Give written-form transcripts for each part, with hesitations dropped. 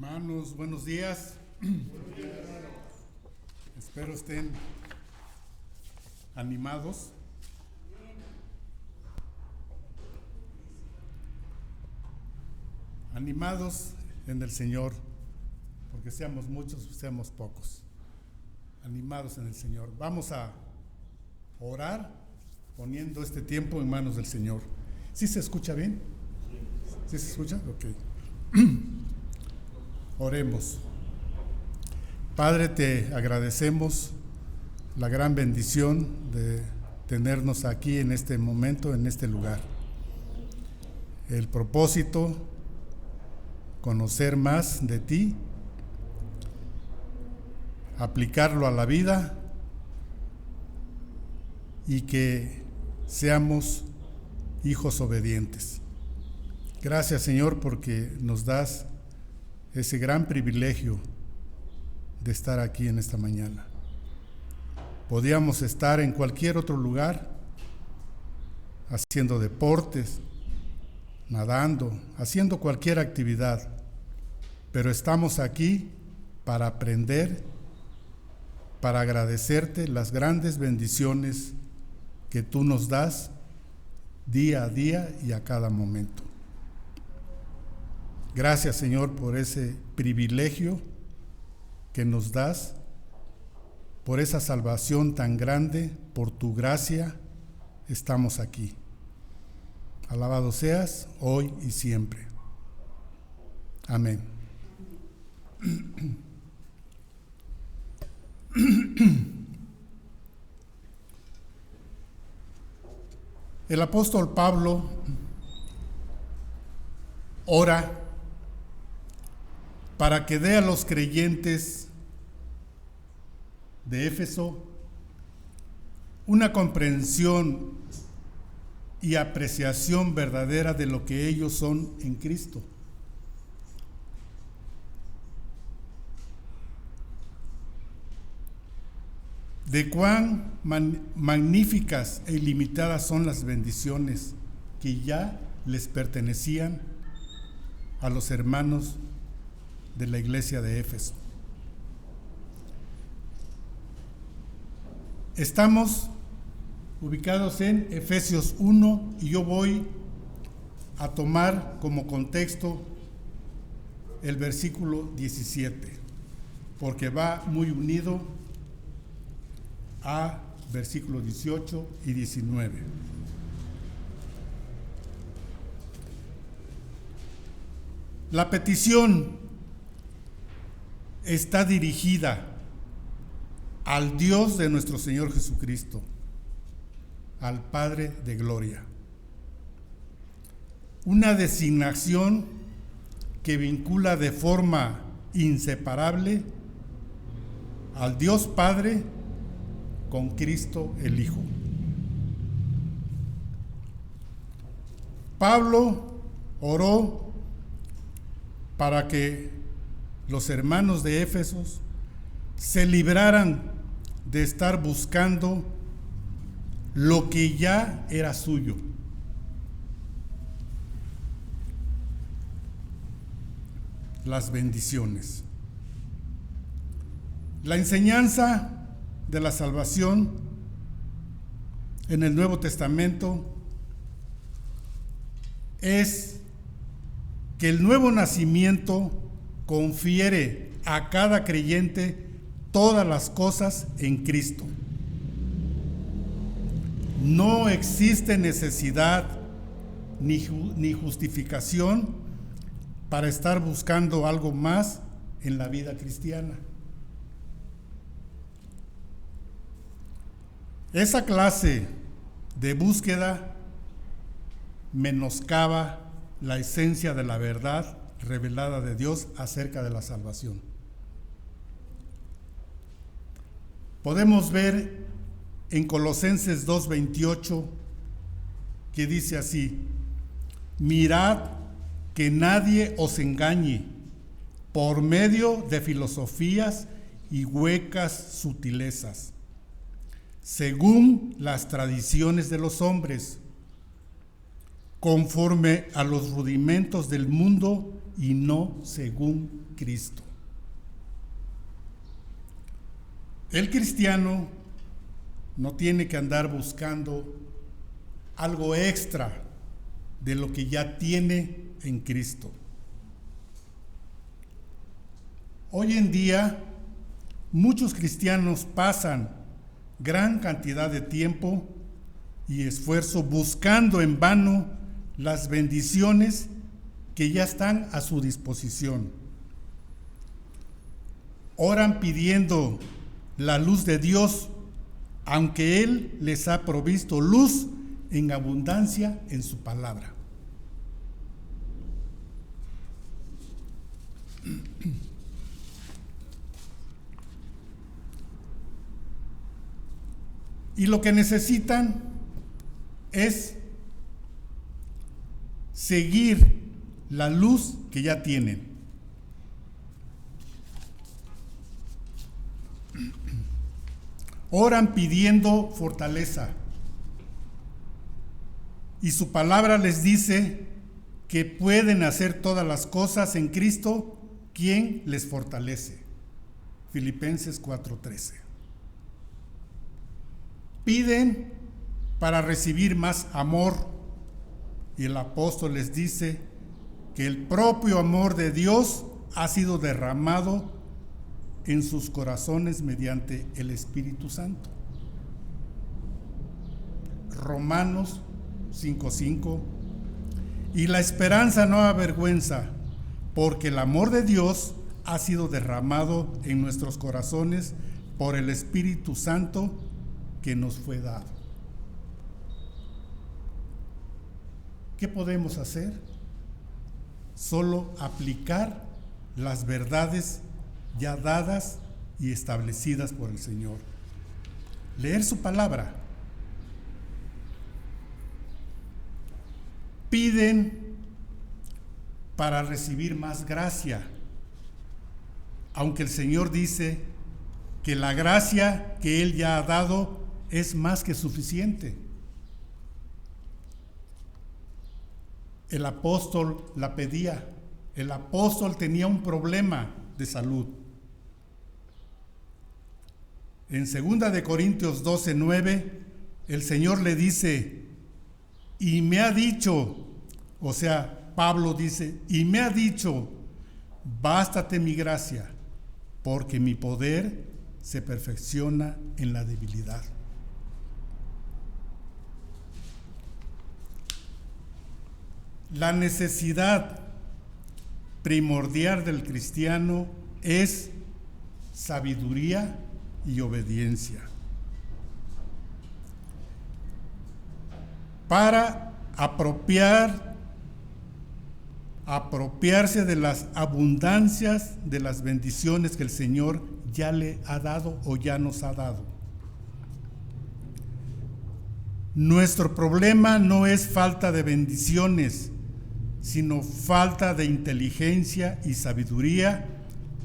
Hermanos, buenos días. Espero estén animados. Animados en el Señor, porque seamos muchos, seamos pocos. Animados en el Señor. Vamos a orar poniendo este tiempo en manos del Señor. ¿Sí se escucha bien? ¿Sí se escucha? Ok. Oremos. Padre, te agradecemos la gran bendición de tenernos aquí en este momento, en este lugar. El propósito, conocer más de ti, aplicarlo a la vida y que seamos hijos obedientes. Gracias, Señor, porque nos das ese gran privilegio de estar aquí en esta mañana. Podíamos estar en cualquier otro lugar, haciendo deportes, nadando, haciendo cualquier actividad, pero estamos aquí para aprender, para agradecerte las grandes bendiciones que tú nos das día a día y a cada momento. Gracias, Señor, por ese privilegio que nos das, por esa salvación tan grande, por tu gracia estamos aquí. Alabado seas hoy y siempre. Amén. El apóstol Pablo ora para que dé a los creyentes de Éfeso una comprensión y apreciación verdadera de lo que ellos son en Cristo. De cuán magníficas e ilimitadas son las bendiciones que ya les pertenecían a los hermanos de la iglesia de Éfeso. Estamos ubicados en Efesios 1 y yo voy a tomar como contexto el versículo 17, porque va muy unido a versículos 18 y 19. La petición está dirigida al Dios de nuestro Señor Jesucristo, al Padre de Gloria. Una designación que vincula de forma inseparable al Dios Padre con Cristo el Hijo. Pablo oró para que los hermanos de Éfeso se libraran de estar buscando lo que ya era suyo. Las bendiciones. La enseñanza de la salvación en el Nuevo Testamento es que el nuevo nacimiento confiere a cada creyente todas las cosas en Cristo. No existe necesidad ni justificación para estar buscando algo más en la vida cristiana. Esa clase de búsqueda menoscaba la esencia de la verdad revelada de Dios acerca de la salvación. Podemos ver en Colosenses 2:28 que dice así: mirad que nadie os engañe por medio de filosofías y huecas sutilezas, según las tradiciones de los hombres, conforme a los rudimentos del mundo y no según Cristo. El cristiano no tiene que andar buscando algo extra de lo que ya tiene en Cristo. Hoy en día, muchos cristianos pasan gran cantidad de tiempo y esfuerzo buscando en vano las bendiciones que ya están a su disposición. Oran pidiendo la luz de Dios, aunque Él les ha provisto luz en abundancia en su palabra. Y lo que necesitan es seguir la luz que ya tienen. Oran pidiendo fortaleza. Y su palabra les dice que pueden hacer todas las cosas en Cristo, quien les fortalece. Filipenses 4:13. Piden para recibir más amor, y el apóstol les dice que el propio amor de Dios ha sido derramado en sus corazones mediante el Espíritu Santo. Romanos 5:5. Y la esperanza no avergüenza, porque el amor de Dios ha sido derramado en nuestros corazones por el Espíritu Santo que nos fue dado. ¿Qué podemos hacer? Solo aplicar las verdades ya dadas y establecidas por el Señor. Leer su palabra. Piden para recibir más gracia, aunque el Señor dice que la gracia que Él ya ha dado es más que suficiente. El apóstol la pedía. El apóstol tenía un problema de salud. En 2 de Corintios 12:9, el Señor le dice, y me ha dicho, o sea, Pablo dice, y me ha dicho, bástate mi gracia, porque mi poder se perfecciona en la debilidad. La necesidad primordial del cristiano es sabiduría y obediencia para apropiarse de las abundancias de las bendiciones que el Señor ya le ha dado o ya nos ha dado. Nuestro problema no es falta de bendiciones, sino falta de inteligencia y sabiduría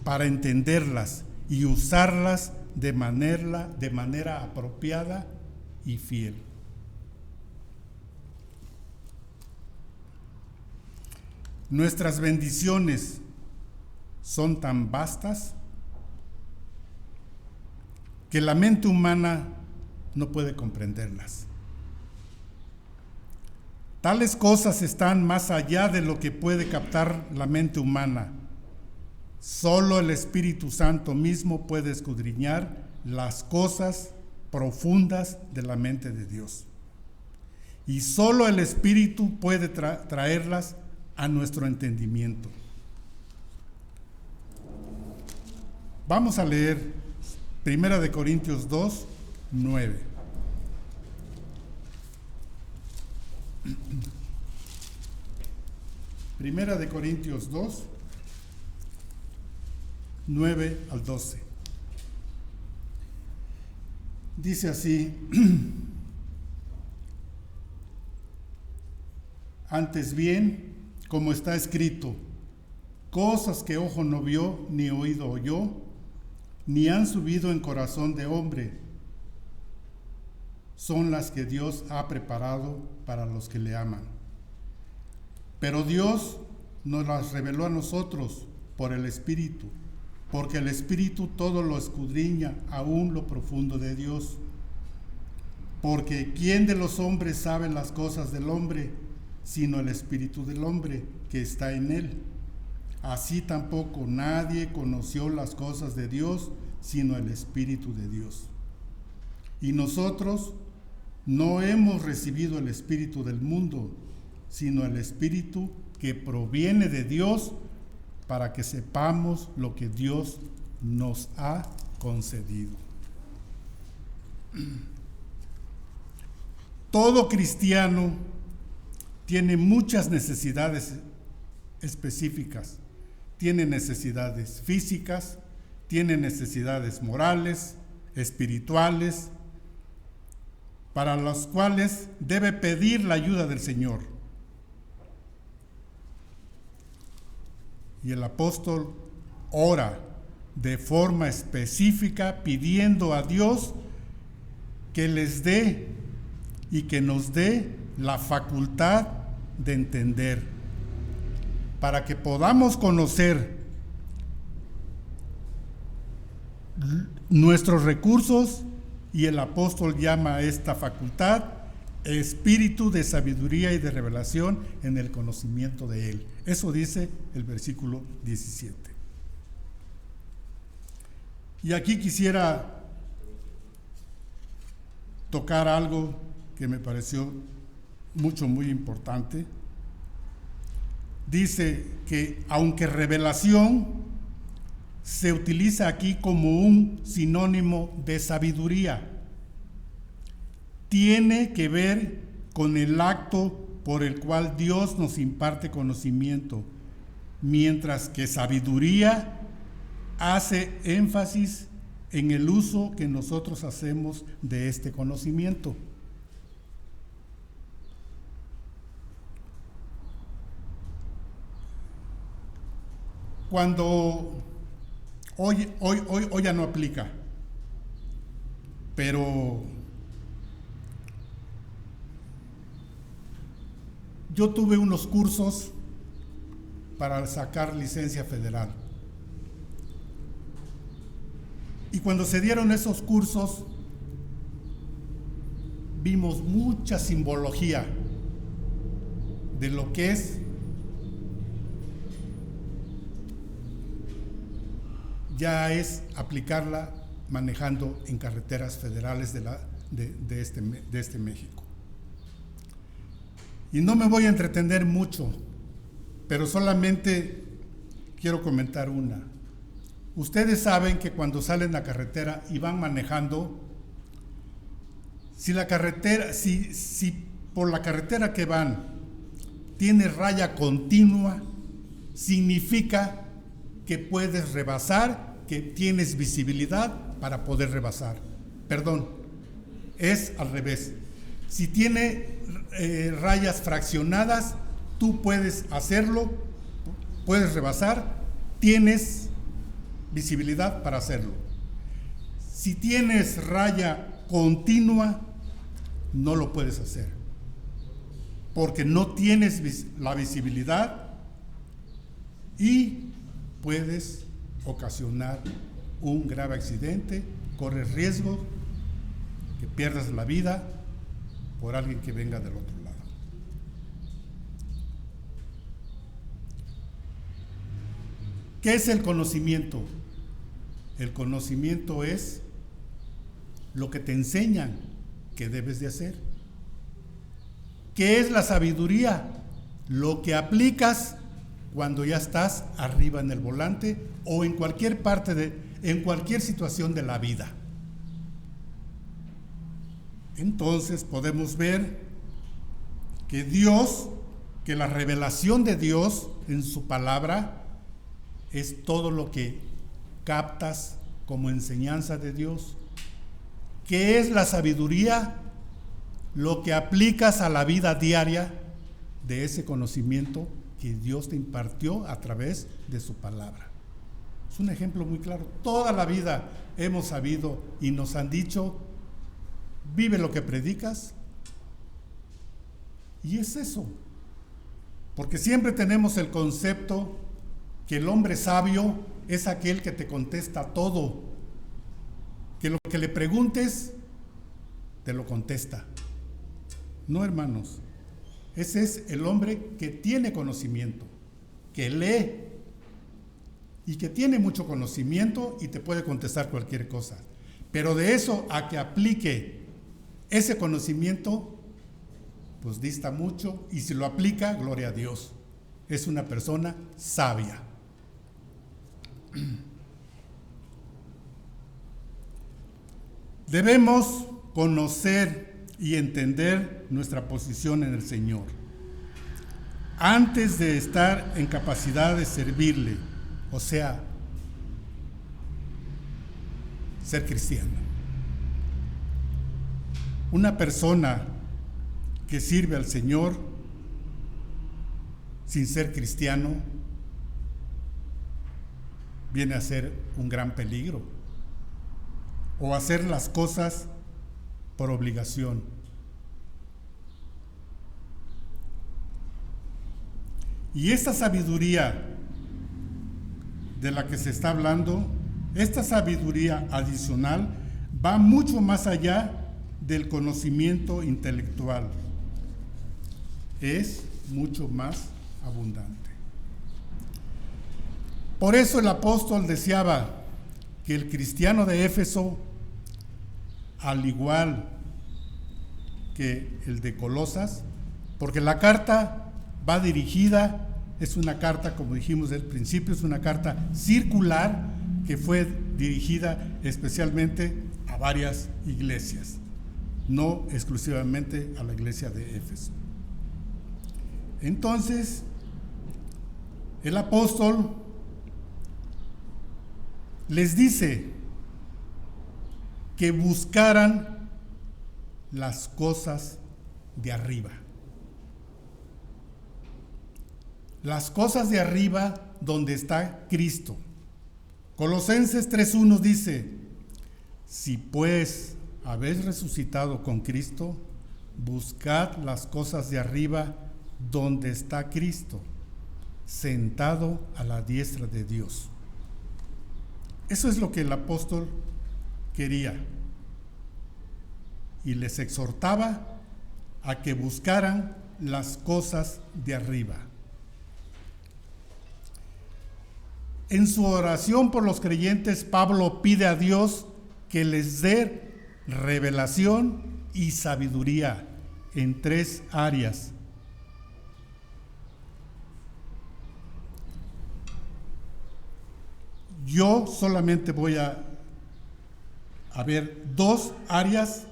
para entenderlas y usarlas de manera apropiada y fiel. Nuestras bendiciones son tan vastas que la mente humana no puede comprenderlas. Tales cosas están más allá de lo que puede captar la mente humana. Solo el Espíritu Santo mismo puede escudriñar las cosas profundas de la mente de Dios. Y solo el Espíritu puede traerlas a nuestro entendimiento. Vamos a leer 1 de Corintios 2:9. Primera de Corintios 2:9 al 12. Dice así: antes bien, como está escrito, cosas que ojo no vio, ni oído oyó, ni han subido en corazón de hombre, son las que Dios ha preparado para los que le aman. Pero Dios nos las reveló a nosotros por el Espíritu, porque el Espíritu todo lo escudriña, aún lo profundo de Dios. Porque ¿quién de los hombres sabe las cosas del hombre, sino el Espíritu del hombre que está en él? Así tampoco nadie conoció las cosas de Dios, sino el Espíritu de Dios. Y nosotros no hemos recibido el Espíritu del mundo, sino el Espíritu que proviene de Dios, para que sepamos lo que Dios nos ha concedido. Todo cristiano tiene muchas necesidades específicas. Tiene necesidades físicas, tiene necesidades morales, espirituales, para las cuales debe pedir la ayuda del Señor. Y el apóstol ora de forma específica pidiendo a Dios que les dé y que nos dé la facultad de entender, para que podamos conocer nuestros recursos, y el apóstol llama a esta facultad espíritu de sabiduría y de revelación en el conocimiento de Él. Eso dice el versículo 17. Y aquí quisiera tocar algo que me pareció muy importante. Dice que aunque revelación se utiliza aquí como un sinónimo de sabiduría, tiene que ver con el acto por el cual Dios nos imparte conocimiento, mientras que sabiduría hace énfasis en el uso que nosotros hacemos de este conocimiento. Cuando hoy ya no aplica, pero yo tuve unos cursos para sacar licencia federal. Y cuando se dieron esos cursos, vimos mucha simbología de lo que es aplicarla manejando en carreteras federales de este México. Y no me voy a entretener mucho, pero solamente quiero comentar una. Ustedes saben que cuando salen a la carretera y van manejando, si por la carretera que van tiene raya continua, significa que puedes rebasar, que tienes visibilidad para poder rebasar. Perdón, es al revés. Si tiene rayas fraccionadas, tú puedes hacerlo, puedes rebasar, tienes visibilidad para hacerlo. Si tienes raya continua, no lo puedes hacer, porque no tienes la visibilidad y puedes ocasionar un grave accidente, corres riesgo que pierdas la vida por alguien que venga del otro lado. ¿Qué es el conocimiento? El conocimiento es lo que te enseñan que debes de hacer. ¿Qué es la sabiduría? Lo que aplicas cuando ya estás arriba en el volante o en cualquier en cualquier situación de la vida. Entonces podemos ver que la revelación de Dios en su palabra es todo lo que captas como enseñanza de Dios. ¿Qué es la sabiduría? Lo que aplicas a la vida diaria de ese conocimiento que Dios te impartió a través de su palabra. Es un ejemplo muy claro. Toda la vida hemos sabido y nos han dicho: vive lo que predicas. Y es eso. Porque siempre tenemos el concepto que el hombre sabio es aquel que te contesta todo, que lo que le preguntes, te lo contesta. No, hermanos, ese es el hombre que tiene conocimiento, que lee y que tiene mucho conocimiento y te puede contestar cualquier cosa. Pero de eso a que aplique ese conocimiento, pues dista mucho, y si lo aplica, gloria a Dios. Es una persona sabia. Debemos conocer y entender nuestra posición en el Señor antes de estar en capacidad de servirle, o sea, ser cristiano. Una persona que sirve al Señor sin ser cristiano viene a ser un gran peligro, o hacer las cosas por obligación. Y esta sabiduría de la que se está hablando, esta sabiduría adicional, va mucho más allá del conocimiento intelectual. Es mucho más abundante. Por eso el apóstol deseaba que el cristiano de Éfeso, al igual que el de Colosas, porque la carta va dirigida, es una carta, como dijimos al principio, es una carta circular que fue dirigida especialmente a varias iglesias, no exclusivamente a la iglesia de Éfeso. Entonces, el apóstol les dice que buscaran las cosas de arriba. Las cosas de arriba donde está Cristo. Colosenses 3:1 dice: si pues habéis resucitado con Cristo, buscad las cosas de arriba donde está Cristo, sentado a la diestra de Dios. Eso es lo que el apóstol quería. Y les exhortaba a que buscaran las cosas de arriba. En su oración por los creyentes, Pablo pide a Dios que les dé revelación y sabiduría en 3 áreas. Yo solamente voy a ver 2 áreas.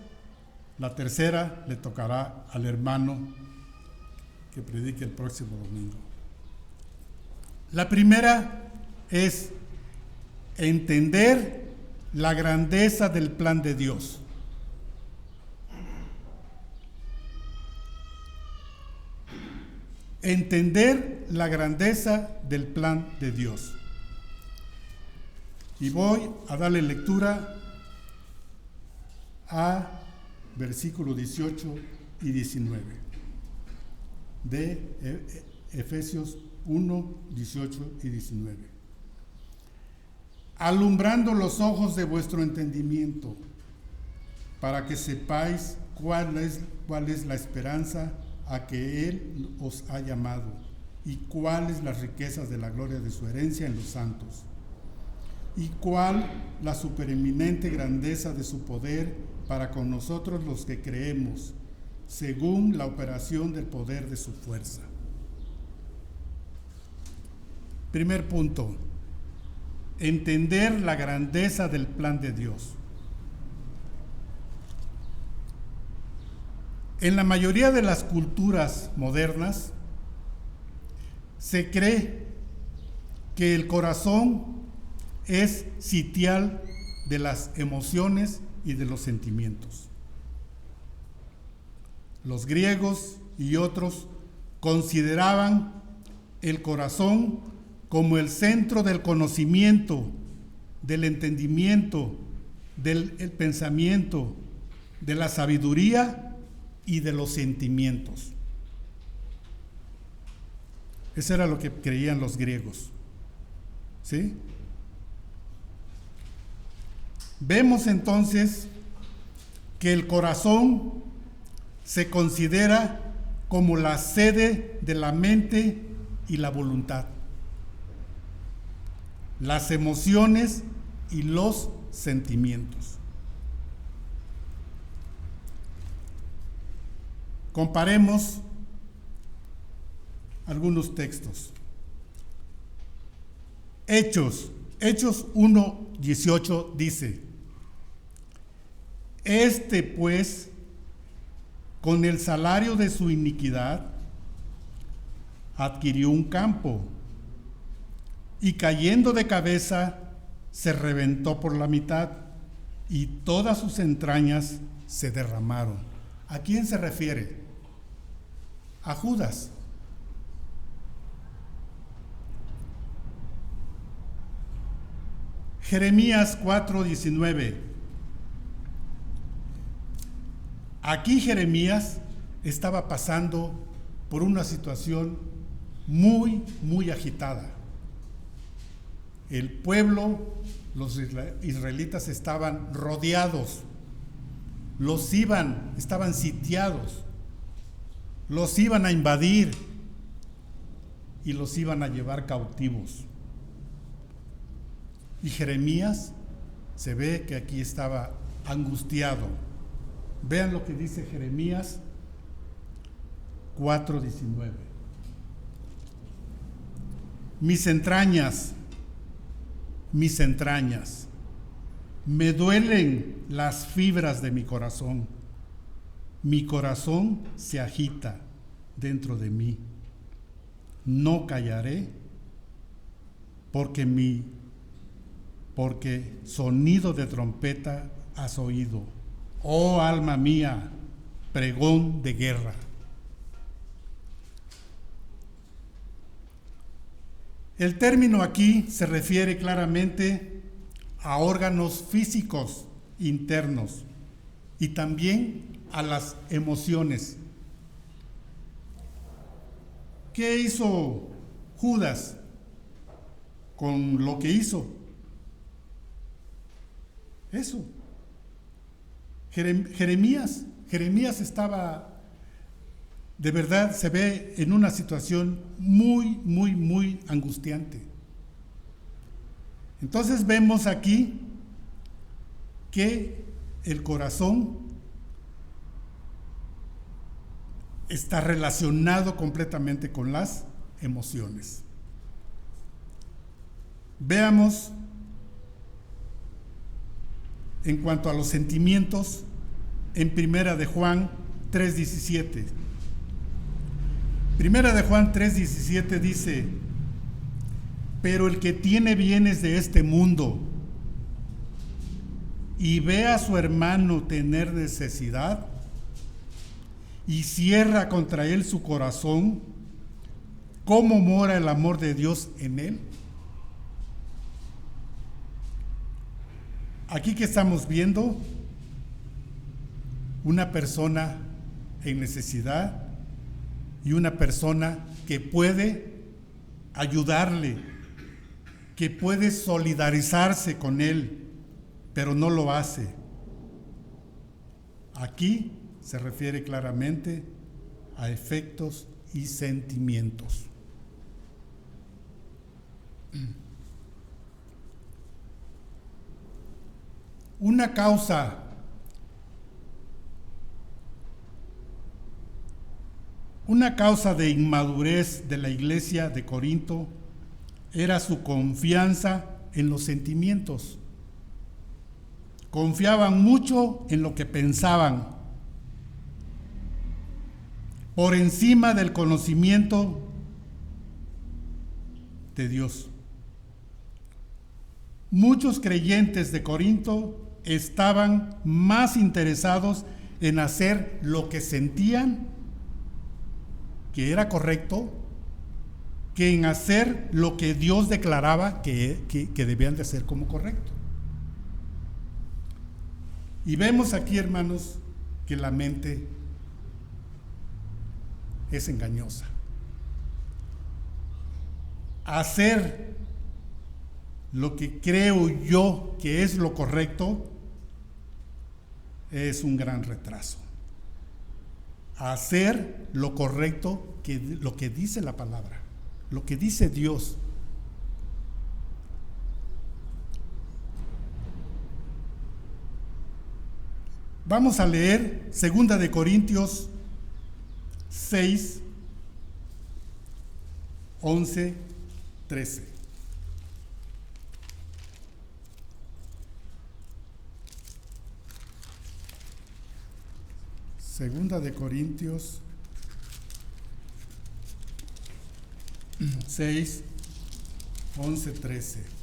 La tercera le tocará al hermano que predique el próximo domingo. La primera es entender la grandeza del plan de Dios. Entender la grandeza del plan de Dios. Y voy a darle lectura a versículos 18 y 19 de Efesios 1, 18 y 19. Alumbrando los ojos de vuestro entendimiento, para que sepáis cuál es la esperanza a que Él os ha llamado, y cuáles las riquezas de la gloria de su herencia en los santos, y cuál la supereminente grandeza de su poder para con nosotros los que creemos, según la operación del poder de su fuerza. Primer punto: entender la grandeza del plan de Dios. En la mayoría de las culturas modernas se cree que el corazón es sitial de las emociones y de los sentimientos. Los griegos y otros consideraban el corazón como el centro del conocimiento, del entendimiento, del pensamiento, de la sabiduría y de los sentimientos. Eso era lo que creían los griegos. ¿Sí? Vemos entonces que el corazón se considera como la sede de la mente y la voluntad, las emociones y los sentimientos. Comparemos algunos textos. Hechos 1:18 dice: Este pues, con el salario de su iniquidad, adquirió un campo, y cayendo de cabeza, se reventó por la mitad, y todas sus entrañas se derramaron. ¿A quién se refiere? A Judas. Jeremías 4:19. Aquí Jeremías estaba pasando por una situación muy agitada. El pueblo, los israelitas estaban rodeados, estaban sitiados, los iban a invadir y los iban a llevar cautivos. Y Jeremías se ve que aquí estaba angustiado. Vean lo que dice Jeremías 4:19. Mis entrañas, me duelen las fibras de mi corazón se agita dentro de mí. No callaré, porque sonido de trompeta has oído, oh alma mía, pregón de guerra. El término aquí se refiere claramente a órganos físicos internos y también a las emociones. ¿Qué hizo Judas con lo que hizo? Eso. Jeremías estaba, de verdad, se ve en una situación muy angustiante. Entonces vemos aquí que el corazón está relacionado completamente con las emociones. Veamos en cuanto a los sentimientos en Primera de Juan 3:17. Primera de Juan 3:17 dice: pero el que tiene bienes de este mundo y ve a su hermano tener necesidad y cierra contra él su corazón, ¿cómo mora el amor de Dios en él? Aquí que estamos viendo una persona en necesidad y una persona que puede ayudarle, que puede solidarizarse con él, pero no lo hace. Aquí se refiere claramente a efectos y sentimientos. Una causa de inmadurez de la iglesia de Corinto era su confianza en los sentimientos. Confiaban mucho en lo que pensaban, por encima del conocimiento de Dios. Muchos creyentes de Corinto estaban más interesados en hacer lo que sentían que era correcto, que en hacer lo que Dios declaraba que debían de hacer como correcto. Y vemos aquí, hermanos, que la mente es engañosa. hacer lo que creo yo que es lo correcto, es un gran retraso. Hacer lo correcto, lo que dice la palabra, lo que dice Dios. Vamos a leer 2 de Corintios 6, 11, 13. Segunda de Corintios 6, 11, 13.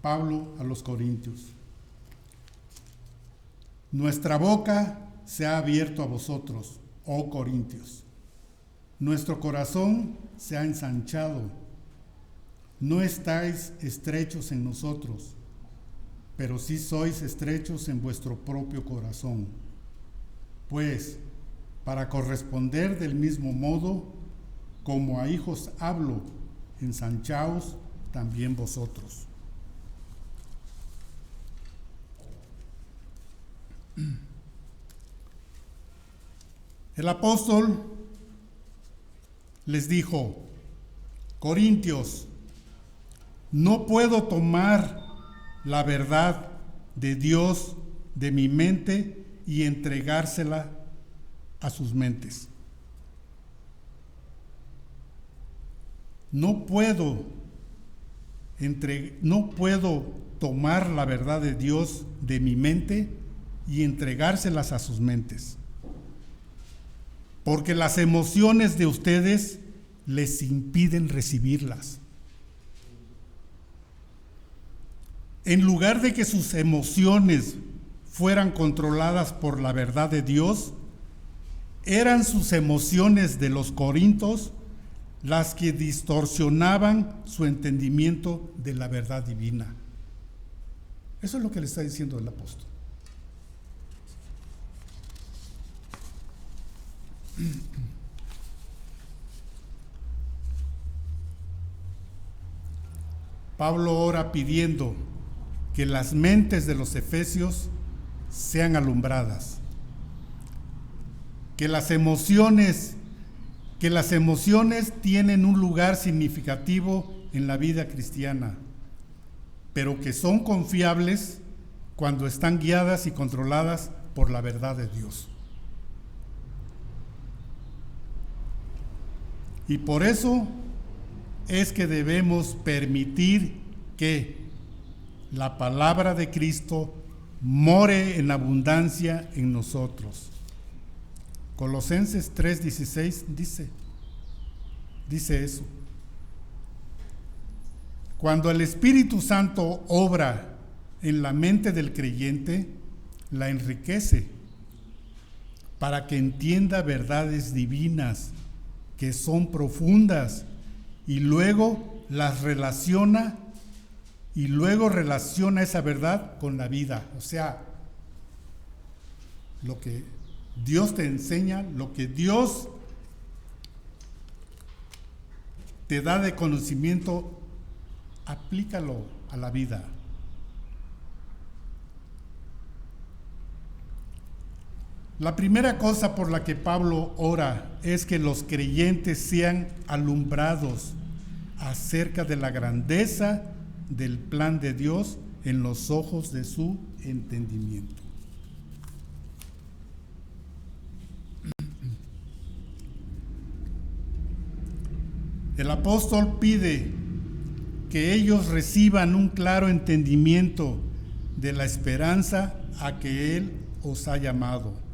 Pablo a los Corintios: nuestra boca se ha abierto a vosotros, oh Corintios. Nuestro corazón se ha ensanchado. No estáis estrechos en nosotros, pero sí sois estrechos en vuestro propio corazón. Pues, para corresponder del mismo modo, como a hijos hablo, ensanchaos también vosotros. El apóstol les dijo: Corintios, no puedo tomar la verdad de Dios de mi mente y entregársela a sus mentes. No puedo tomar la verdad de Dios de mi mente y entregárselas a sus mentes, porque las emociones de ustedes les impiden recibirlas. En lugar de que sus emociones fueran controladas por la verdad de Dios, eran sus emociones de los corintios las que distorsionaban su entendimiento de la verdad divina. Eso es lo que le está diciendo el apóstol. Pablo ora pidiendo que las mentes de los efesios sean alumbradas, que las emociones tienen un lugar significativo en la vida cristiana, pero que son confiables cuando están guiadas y controladas por la verdad de Dios. Y por eso es que debemos permitir que la palabra de Cristo more en abundancia en nosotros. Colosenses 3:16 dice eso. Cuando el Espíritu Santo obra en la mente del creyente, la enriquece para que entienda verdades divinas que son profundas y luego las relaciona esa verdad con la vida. O sea, lo que Dios te enseña, lo que Dios te da de conocimiento, aplícalo a la vida. La primera cosa por la que Pablo ora es que los creyentes sean alumbrados acerca de la grandeza del plan de Dios en los ojos de su entendimiento. El apóstol pide que ellos reciban un claro entendimiento de la esperanza a que Él os ha llamado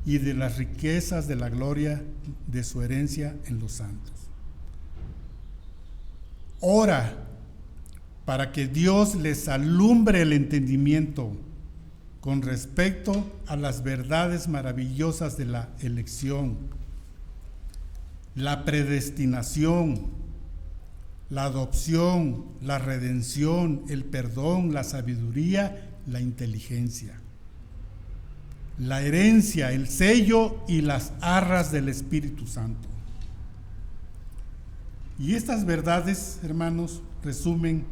y de las riquezas de la gloria de su herencia en los santos. Ora para que Dios les alumbre el entendimiento con respecto a las verdades maravillosas de la elección, la predestinación, la adopción, la redención, el perdón, la sabiduría, la inteligencia, la herencia, el sello y las arras del Espíritu Santo. Y estas verdades, hermanos, resumen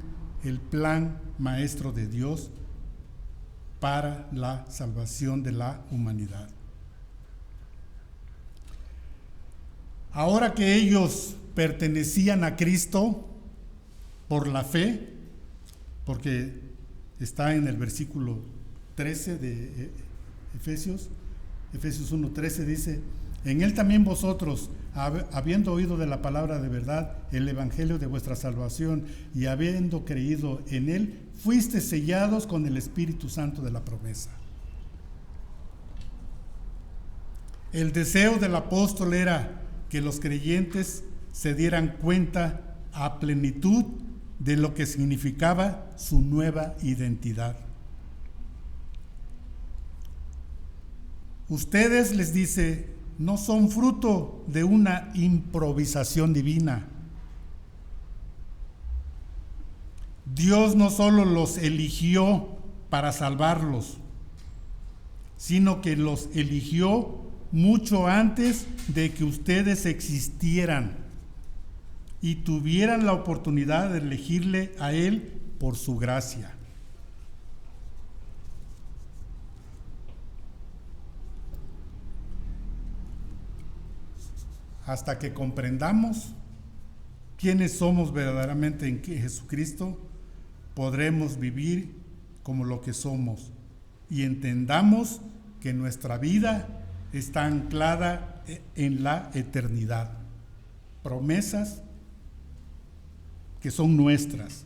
el plan maestro de Dios para la salvación de la humanidad. Ahora que ellos pertenecían a Cristo por la fe, porque está en el versículo 13 de Efesios 1:13 dice: en él también vosotros, habiendo oído de la palabra de verdad, el evangelio de vuestra salvación, y habiendo creído en él, fuisteis sellados con el Espíritu Santo de la promesa. El deseo del apóstol era que los creyentes se dieran cuenta a plenitud de lo que significaba su nueva identidad. Ustedes, les dice, no son fruto de una improvisación divina. Dios no solo los eligió para salvarlos, sino que los eligió mucho antes de que ustedes existieran y tuvieran la oportunidad de elegirle a Él por su gracia. Hasta que comprendamos quiénes somos verdaderamente en Jesucristo, podremos vivir como lo que somos y entendamos que nuestra vida está anclada en la eternidad. Promesas que son nuestras,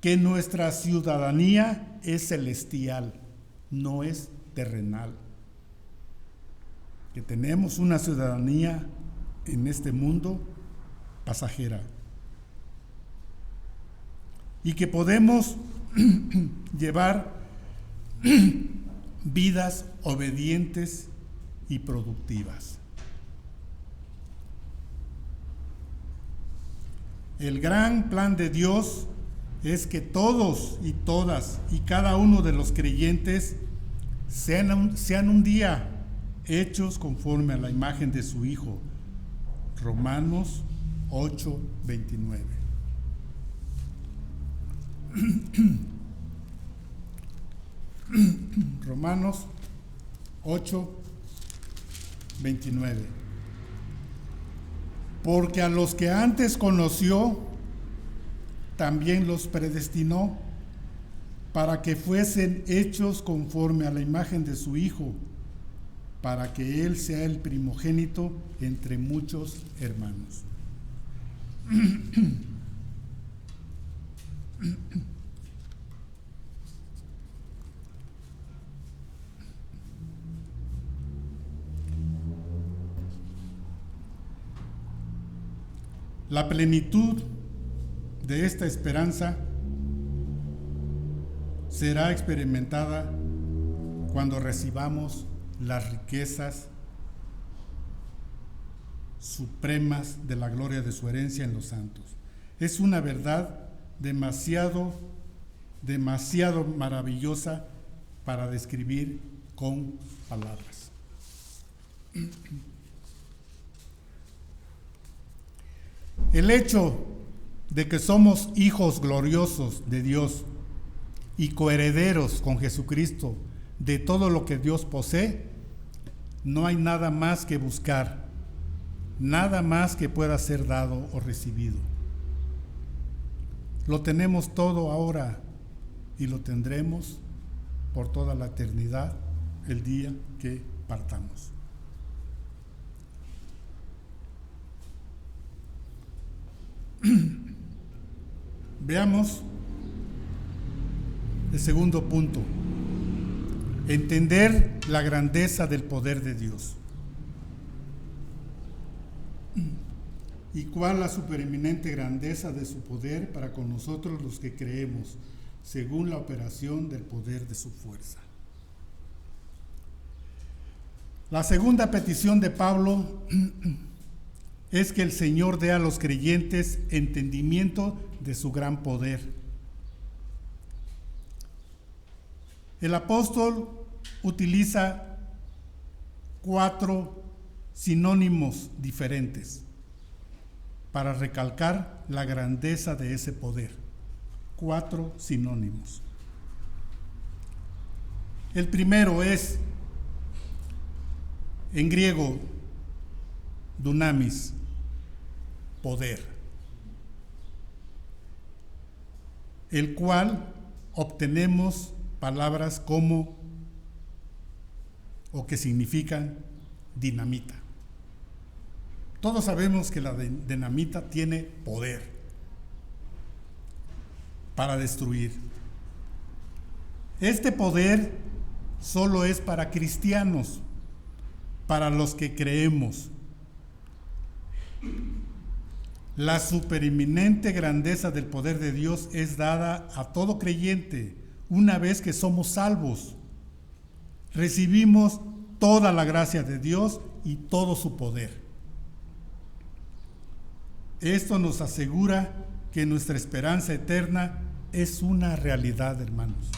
que nuestra ciudadanía es celestial, no es terrenal, que tenemos una ciudadanía en este mundo pasajera y que podemos llevar vidas obedientes y productivas. El gran plan de Dios es que todos y todas y cada uno de los creyentes sean un día hechos conforme a la imagen de su Hijo. Romanos 8:29. Romanos 8:29. Porque a los que antes conoció, también los predestinó para que fuesen hechos conforme a la imagen de su Hijo, para que Él sea el primogénito entre muchos hermanos. La plenitud de esta esperanza será experimentada cuando recibamos las riquezas supremas de la gloria de su herencia en los santos. Es una verdad demasiado maravillosa para describir con palabras. El hecho de que somos hijos gloriosos de Dios y coherederos con Jesucristo de todo lo que Dios posee, no hay nada más que buscar, nada más que pueda ser dado o recibido. Lo tenemos todo ahora y lo tendremos por toda la eternidad el día que partamos. Veamos el segundo punto: entender la grandeza del poder de Dios. ¿Y cuál la supereminente grandeza de su poder para con nosotros los que creemos, según la operación del poder de su fuerza? La segunda petición de Pablo es que el Señor dé a los creyentes entendimiento de su gran poder. El apóstol utiliza 4 sinónimos diferentes para recalcar la grandeza de ese poder. 4 sinónimos. El primero es, en griego, dunamis, poder, el cual obtenemos palabras como o que significan dinamita. Todos sabemos que la dinamita tiene poder para destruir. Este poder solo es para cristianos, para los que creemos. La supereminente grandeza del poder de Dios es dada a todo creyente una vez que somos salvos. Recibimos toda la gracia de Dios y todo su poder. Esto nos asegura que nuestra esperanza eterna es una realidad, hermanos.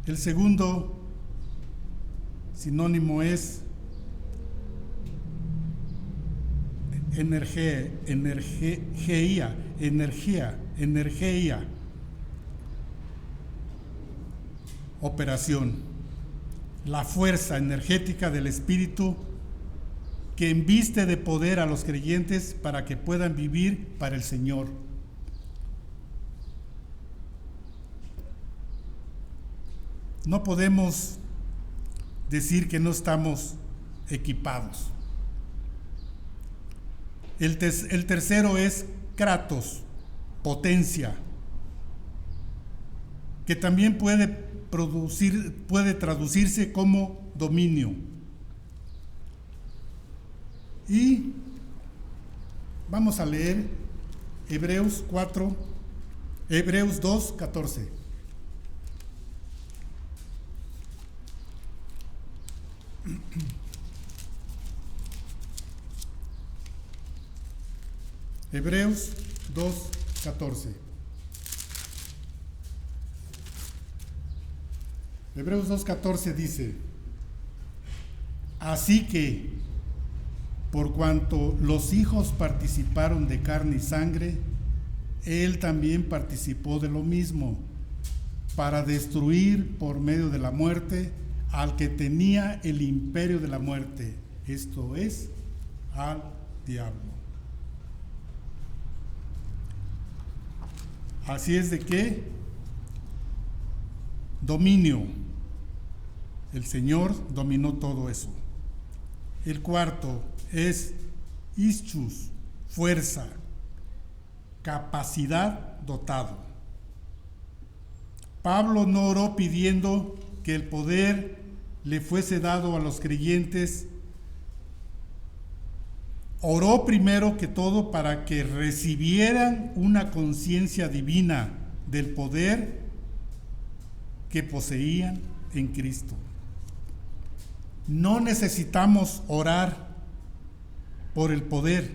El segundo sinónimo es energía, operación, la fuerza energética del Espíritu que embiste de poder a los creyentes para que puedan vivir para el Señor. No podemos decir que no estamos equipados. El tercero es kratos, potencia, que también puede traducirse como dominio. Y vamos a leer Hebreos 2:14. Hebreos 2:14. Hebreos 2:14 dice: así que, por cuanto los hijos participaron de carne y sangre, él también participó de lo mismo, para destruir por medio de la muerte al que tenía el imperio de la muerte, esto es, al diablo. Así es de que dominio, el Señor dominó todo eso. El cuarto es ischus, fuerza, capacidad, dotado. Pablo no oró pidiendo que el poder le fuese dado a los creyentes. Oró primero que todo para que recibieran una conciencia divina del poder que poseían en Cristo. No necesitamos orar por el poder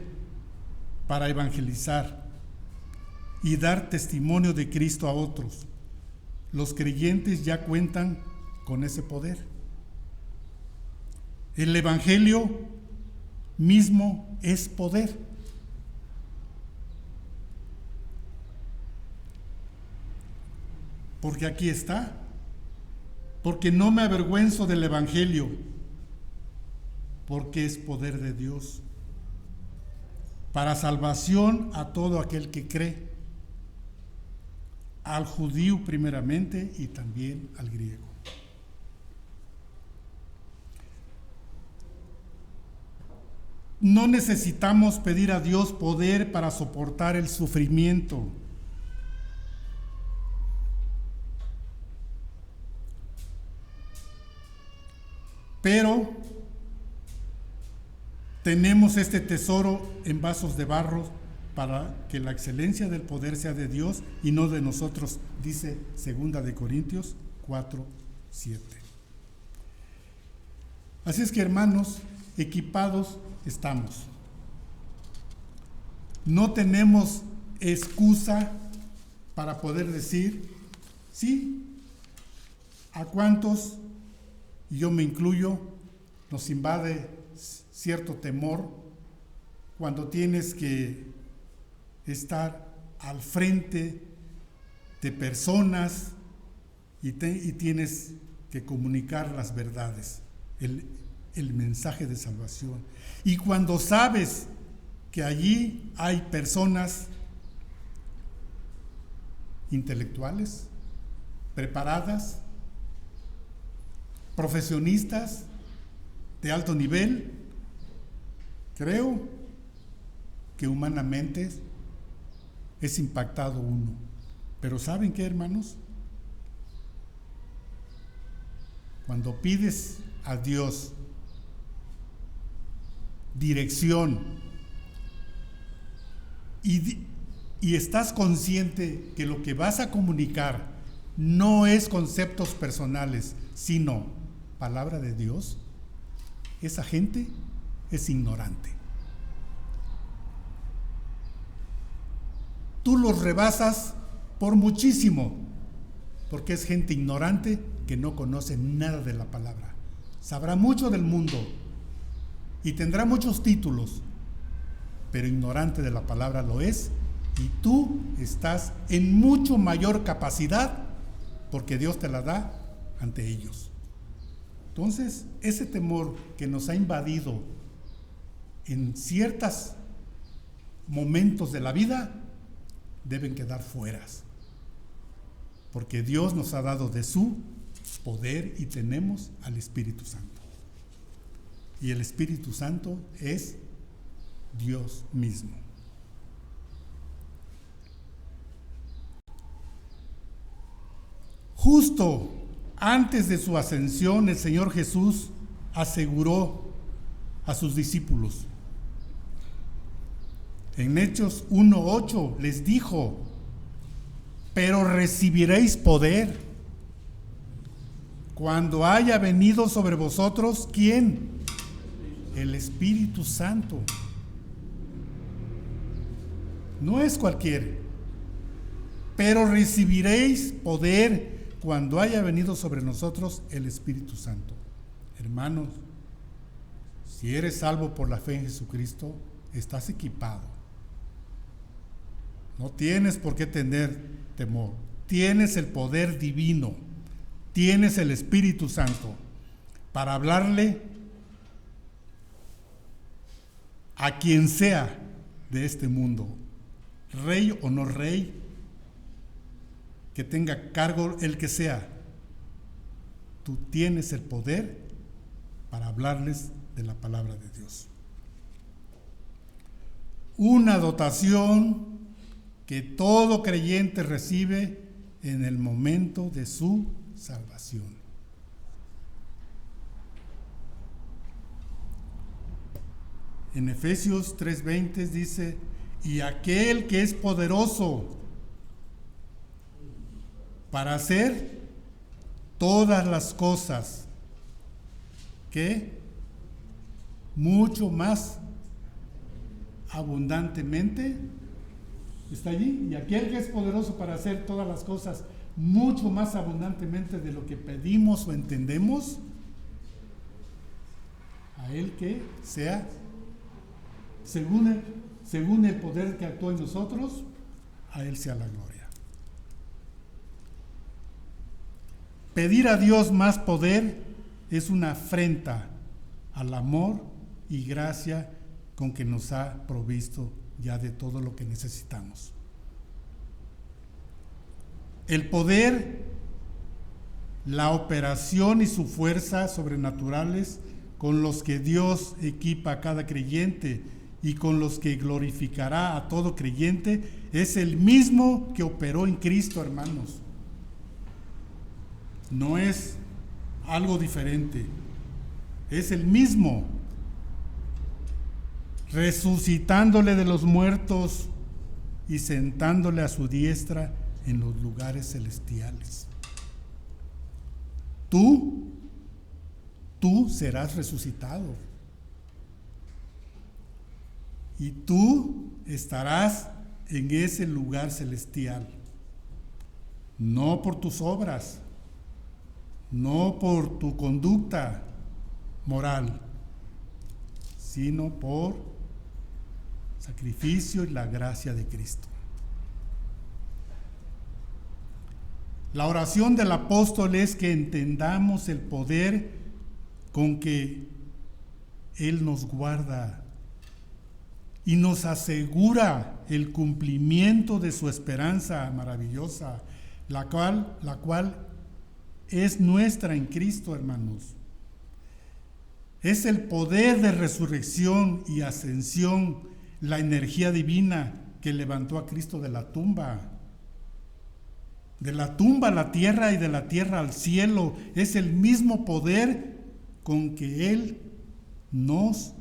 para evangelizar y dar testimonio de Cristo a otros. Los creyentes ya cuentan con ese poder. El Evangelio mismo es poder. Porque aquí está. Porque no me avergüenzo del Evangelio, porque es poder de Dios para salvación a todo aquel que cree, al judío primeramente y también al griego. No necesitamos pedir a Dios poder para soportar el sufrimiento. Pero tenemos este tesoro en vasos de barro para que la excelencia del poder sea de Dios y no de nosotros, dice 2 Corintios 4:7. Así es que, hermanos, equipados estamos. No tenemos excusa para poder decir, sí, a cuántos, y yo me incluyo, nos invade cierto temor cuando tienes que estar al frente de personas y tienes que comunicar las verdades, el mensaje de salvación. Y cuando sabes que allí hay personas intelectuales, preparadas, profesionistas de alto nivel, creo que humanamente es impactado uno. Pero ¿saben qué, hermanos? Cuando pides a Dios dirección y estás consciente que lo que vas a comunicar no es conceptos personales, sino palabra de Dios, esa gente es ignorante. Tú los rebasas por muchísimo, porque es gente ignorante que no conoce nada de la palabra. Sabrá mucho del mundo y tendrá muchos títulos, pero ignorante de la palabra lo es, y tú estás en mucho mayor capacidad porque Dios te la da ante ellos. Entonces, ese temor que nos ha invadido en ciertos momentos de la vida deben quedar fuera, porque Dios nos ha dado de su poder y tenemos al Espíritu Santo. Y el Espíritu Santo es Dios mismo. Justo antes de su ascensión, el Señor Jesús aseguró a sus discípulos. En Hechos 1:8 les dijo: pero recibiréis poder cuando haya venido sobre vosotros, ¿quién? El Espíritu Santo. No es cualquier, pero recibiréis poder cuando haya venido sobre nosotros el Espíritu Santo. Hermanos, si eres salvo por la fe en Jesucristo, estás equipado. No tienes por qué tener temor. Tienes el poder divino, tienes el Espíritu Santo para hablarle a quien sea de este mundo, rey o no rey, que tenga cargo el que sea. Tú tienes el poder para hablarles de la palabra de Dios. Una dotación que todo creyente recibe en el momento de su salvación. En Efesios 3:20 dice: y aquel que es poderoso para hacer todas las cosas, que mucho más abundantemente, está allí, y aquel que es poderoso para hacer todas las cosas mucho más abundantemente de lo que pedimos o entendemos, a él que sea según el poder que actúa en nosotros, a él sea la gloria. Pedir a Dios más poder es una afrenta al amor y gracia con que nos ha provisto ya de todo lo que necesitamos. El poder, la operación y su fuerza sobrenaturales con los que Dios equipa a cada creyente y con los que glorificará a todo creyente es el mismo que operó en Cristo, hermanos. No es algo diferente, es el mismo, resucitándole de los muertos y sentándole a su diestra en los lugares celestiales. Tú tú serás resucitado. Y tú estarás en ese lugar celestial. No por tus obras, no por tu conducta moral, sino por sacrificio y la gracia de Cristo. La oración del apóstol es que entendamos el poder con que Él nos guarda y nos asegura el cumplimiento de su esperanza maravillosa, la cual es nuestra en Cristo, hermanos. Es el poder de resurrección y ascensión, la energía divina que levantó a Cristo de la tumba. De la tumba a la tierra y de la tierra al cielo. Es el mismo poder con que Él nos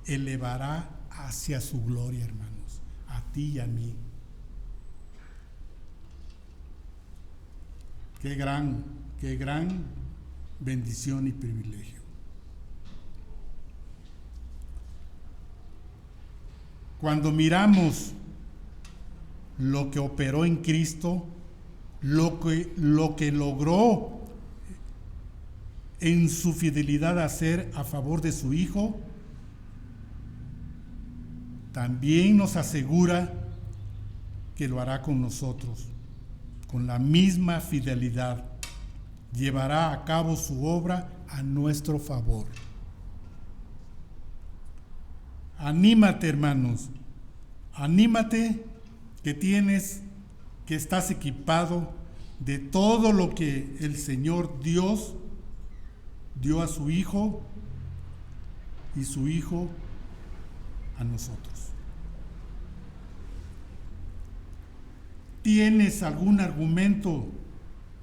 elevará hacia su gloria, hermanos, a ti y a mí. Qué gran bendición y privilegio. Cuando miramos lo que operó en Cristo, lo que logró en su fidelidad a hacer a favor de su Hijo, también nos asegura que lo hará con nosotros, con la misma fidelidad. Llevará a cabo su obra a nuestro favor. Anímate, hermanos, anímate que estás equipado de todo lo que el Señor Dios dio a su Hijo y su Hijo a nosotros. ¿Tienes algún argumento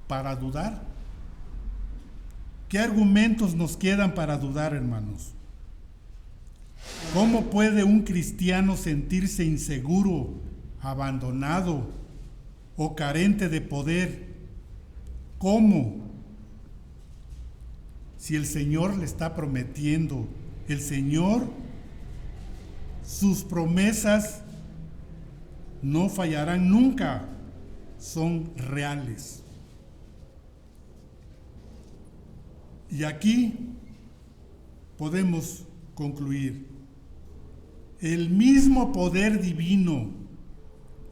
para dudar? ¿Qué argumentos nos quedan para dudar, hermanos? ¿Cómo puede un cristiano sentirse inseguro, abandonado o carente de poder? ¿Cómo? Si el Señor le está prometiendo, el Señor, sus promesas no fallarán nunca, son reales. Y aquí podemos concluir. El mismo poder divino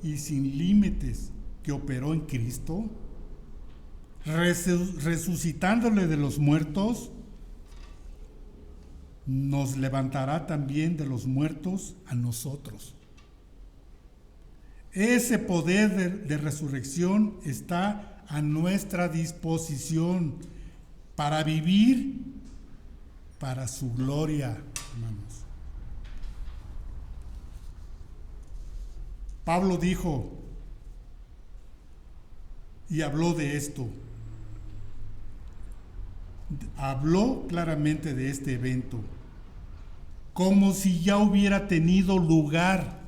y sin límites que operó en Cristo, resucitándole de los muertos, nos levantará también de los muertos a nosotros. Ese poder de resurrección está a nuestra disposición para vivir para su gloria, hermanos. Pablo dijo y habló de esto. Habló claramente de este evento, como si ya hubiera tenido lugar,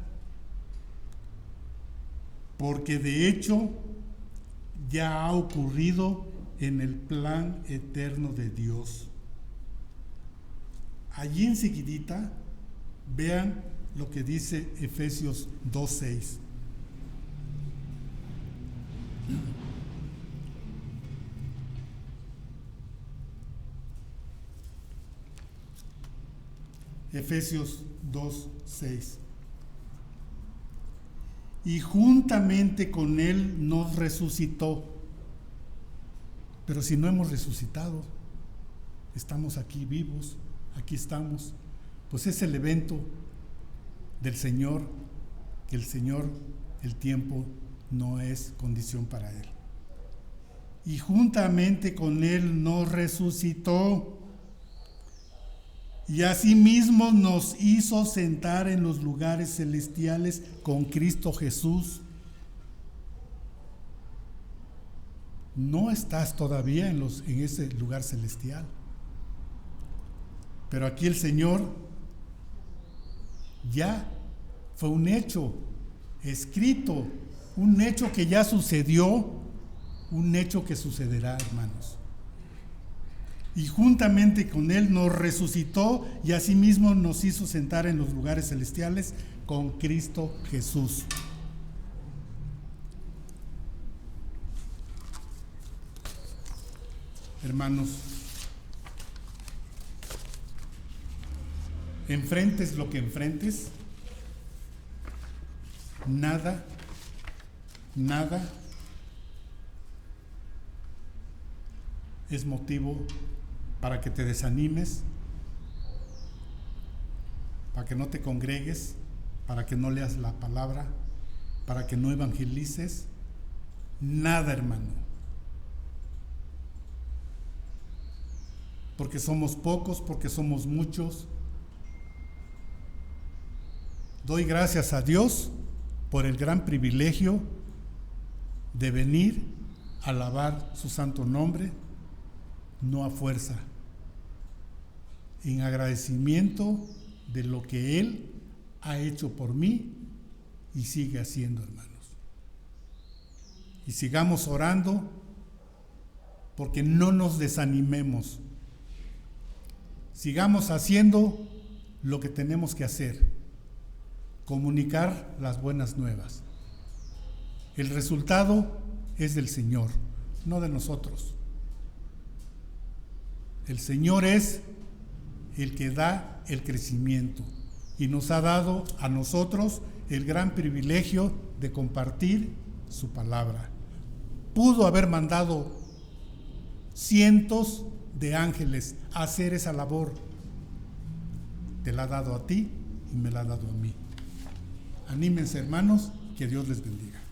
porque de hecho ya ha ocurrido en el plan eterno de Dios. Allí enseguidita, vean lo que dice Efesios 2:6. Efesios 2:6. Y juntamente con Él nos resucitó. Pero si no hemos resucitado, estamos aquí vivos, aquí estamos, pues es el evento del Señor, que el tiempo no es condición para Él. Y juntamente con Él nos resucitó, y asimismo nos hizo sentar en los lugares celestiales con Cristo Jesús. No estás todavía en ese lugar celestial. Pero aquí el Señor ya fue un hecho escrito, un hecho que ya sucedió, un hecho que sucederá, hermanos. y juntamente con Él nos resucitó y asimismo nos hizo sentar en los lugares celestiales con Cristo Jesús. Hermanos, enfrentes lo que enfrentes, nada es motivo para que te desanimes, para que no te congregues, para que no leas la palabra, para que no evangelices. Nada, hermano. Porque somos pocos, porque somos muchos. Doy gracias a Dios por el gran privilegio de venir a alabar su santo nombre, no a fuerza, en agradecimiento de lo que Él ha hecho por mí y sigue haciendo, hermanos. Y sigamos orando porque no nos desanimemos. Sigamos haciendo lo que tenemos que hacer, comunicar las buenas nuevas. El resultado es del Señor, no de nosotros. El Señor es el que da el crecimiento y nos ha dado a nosotros el gran privilegio de compartir su palabra. Pudo haber mandado cientos de ángeles a hacer esa labor. Te la ha dado a ti y me la ha dado a mí. Anímense, hermanos, que Dios les bendiga.